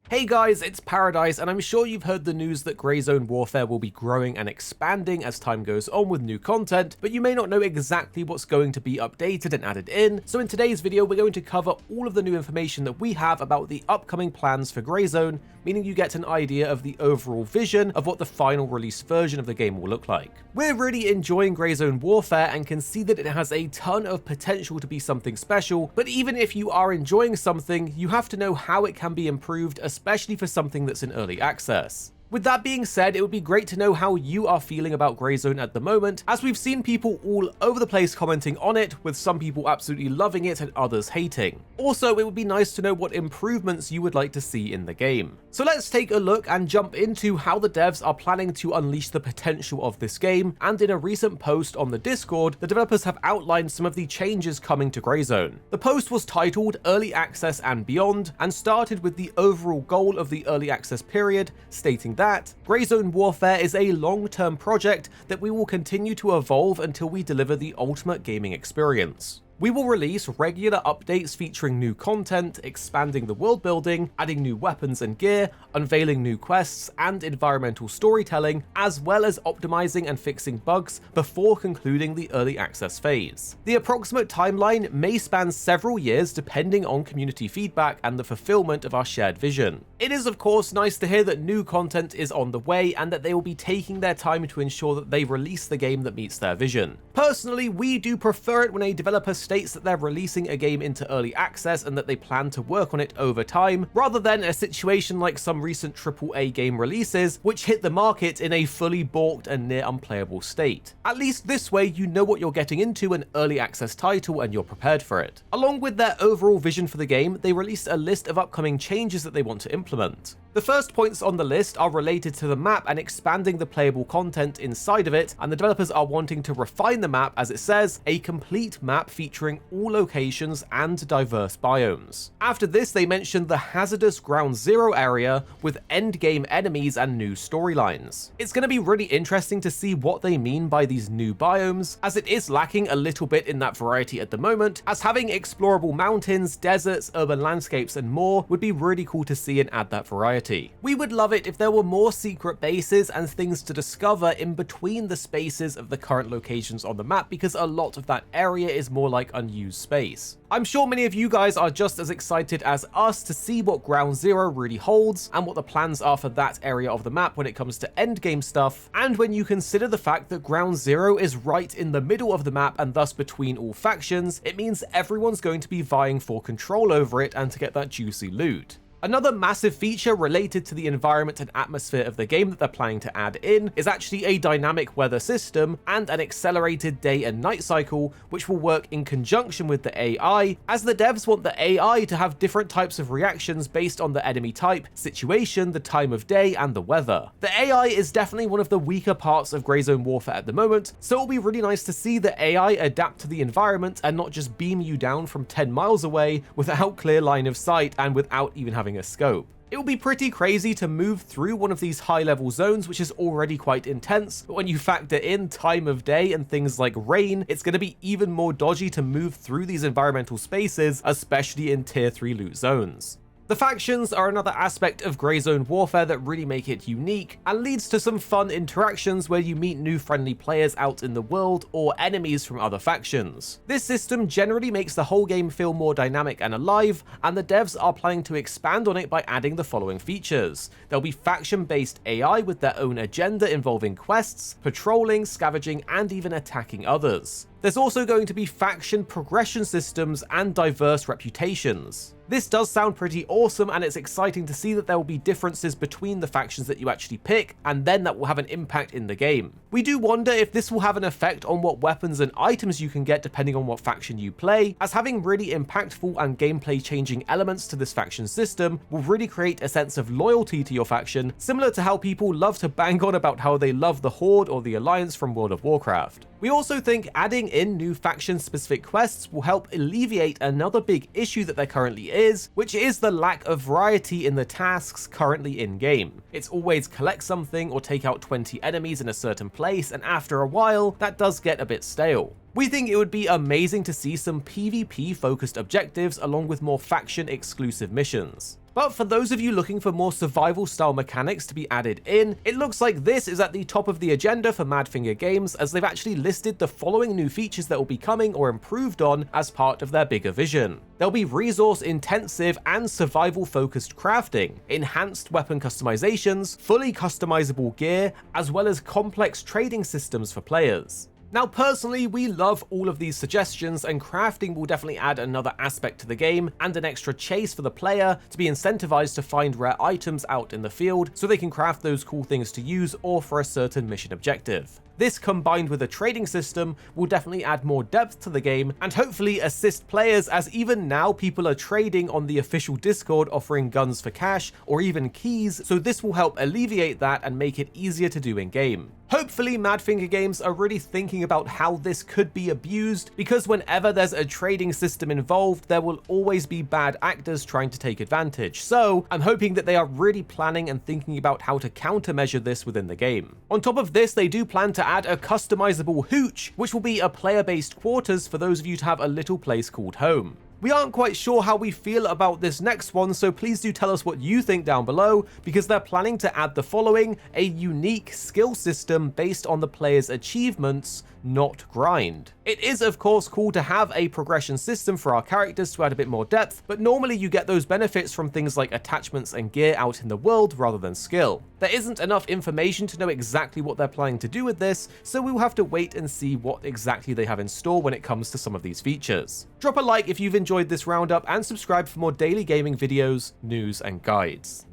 Hey guys, it's Paradise, and I'm sure you've heard the news that Greyzone Warfare will be growing and expanding as time goes on with new content, but you may not know exactly what's going to be updated and added in. So in today's video, we're going to cover all of the new information that we have about the upcoming plans for Greyzone, meaning you get an idea of the overall vision of what the final release version of the game will look like. We're really enjoying Greyzone Warfare and can see that it has a ton of potential to be something special, but even if you are enjoying something, you have to know how it can be improved, especially for something that's in early access. With that being said, it would be great to know how you are feeling about Greyzone at the moment, as we've seen people all over the place commenting on it, with some people absolutely loving it and others hating. Also, it would be nice to know what improvements you would like to see in the game. So let's take a look and jump into how the devs are planning to unleash the potential of this game, and in a recent post on the Discord, the developers have outlined some of the changes coming to Greyzone. The post was titled Early Access and Beyond, and started with the overall goal of the early access period, stating that Greyzone Warfare is a long-term project that we will continue to evolve until we deliver the ultimate gaming experience. We will release regular updates featuring new content, expanding the world building, adding new weapons and gear, unveiling new quests and environmental storytelling, as well as optimizing and fixing bugs before concluding the early access phase. The approximate timeline may span several years depending on community feedback and the fulfillment of our shared vision. It is of course nice to hear that new content is on the way and that they will be taking their time to ensure that they release the game that meets their vision. Personally, we do prefer it when a developer states that they're releasing a game into early access and that they plan to work on it over time, rather than a situation like some recent AAA game releases, which hit the market in a fully balked and near unplayable state. At least this way you know what you're getting into an early access title and you're prepared for it. Along with their overall vision for the game, they released a list of upcoming changes that they want to implement. The first points on the list are related to the map and expanding the playable content inside of it, and the developers are wanting to refine the map, as it says, a complete map featuring all locations and diverse biomes. After this, they mentioned the hazardous Ground Zero area with endgame enemies and new storylines. It's going to be really interesting to see what they mean by these new biomes, as it is lacking a little bit in that variety at the moment, as having explorable mountains, deserts, urban landscapes and more would be really cool to see and add that variety. We would love it if there were more secret bases and things to discover in between the spaces of the current locations on the map, because a lot of that area is more like unused space. I'm sure many of you guys are just as excited as us to see what Ground Zero really holds and what the plans are for that area of the map when it comes to endgame stuff, and when you consider the fact that Ground Zero is right in the middle of the map and thus between all factions, it means everyone's going to be vying for control over it and to get that juicy loot. Another massive feature related to the environment and atmosphere of the game that they're planning to add in is actually a dynamic weather system and an accelerated day and night cycle, which will work in conjunction with the AI, as the devs want the AI to have different types of reactions based on the enemy type, situation, the time of day, and the weather. The AI is definitely one of the weaker parts of Greyzone Warfare at the moment, so it'll be really nice to see the AI adapt to the environment and not just beam you down from 10 miles away without clear line of sight and without even having a scope. It will be pretty crazy to move through one of these high-level zones, which is already quite intense, but when you factor in time of day and things like rain, it's going to be even more dodgy to move through these environmental spaces, especially in tier 3 loot zones. The factions are another aspect of Greyzone Warfare that really make it unique, and leads to some fun interactions where you meet new friendly players out in the world or enemies from other factions. This system generally makes the whole game feel more dynamic and alive, and the devs are planning to expand on it by adding the following features. There'll be faction-based AI with their own agenda involving quests, patrolling, scavenging, and even attacking others. There's also going to be faction progression systems and diverse reputations. This does sound pretty awesome, and it's exciting to see that there will be differences between the factions that you actually pick, and then that will have an impact in the game. We do wonder if this will have an effect on what weapons and items you can get depending on what faction you play, as having really impactful and gameplay changing elements to this faction system will really create a sense of loyalty to your faction, similar to how people love to bang on about how they love the Horde or the Alliance from World of Warcraft. We also think adding in new faction-specific quests will help alleviate another big issue that there currently is, which is the lack of variety in the tasks currently in-game. It's always collect something or take out 20 enemies in a certain place, and after a while, that does get a bit stale. We think it would be amazing to see some PvP-focused objectives along with more faction-exclusive missions. But for those of you looking for more survival style mechanics to be added in, it looks like this is at the top of the agenda for Madfinger Games, as they've actually listed the following new features that will be coming or improved on as part of their bigger vision. There'll be resource intensive and survival focused crafting, enhanced weapon customizations, fully customizable gear, as well as complex trading systems for players. Now personally, we love all of these suggestions, and crafting will definitely add another aspect to the game and an extra chase for the player to be incentivized to find rare items out in the field so they can craft those cool things to use or for a certain mission objective. This, combined with a trading system, will definitely add more depth to the game and hopefully assist players, as even now people are trading on the official Discord offering guns for cash or even keys, so this will help alleviate that and make it easier to do in game. Hopefully Madfinger Games are really thinking about how this could be abused, because whenever there's a trading system involved, there will always be bad actors trying to take advantage. So I'm hoping that they are really planning and thinking about how to countermeasure this within the game. On top of this, they do plan to add a customizable hooch, which will be a player-based quarters for those of you to have a little place called home. We aren't quite sure how we feel about this next one, so please do tell us what you think down below, because they're planning to add the following: a unique skill system based on the player's achievements, not grind. It is of course cool to have a progression system for our characters to add a bit more depth, but normally you get those benefits from things like attachments and gear out in the world rather than skill. There isn't enough information to know exactly what they're planning to do with this, so we'll have to wait and see what exactly they have in store when it comes to some of these features. Drop a like if you've enjoyed this roundup and subscribe for more daily gaming videos, news and guides.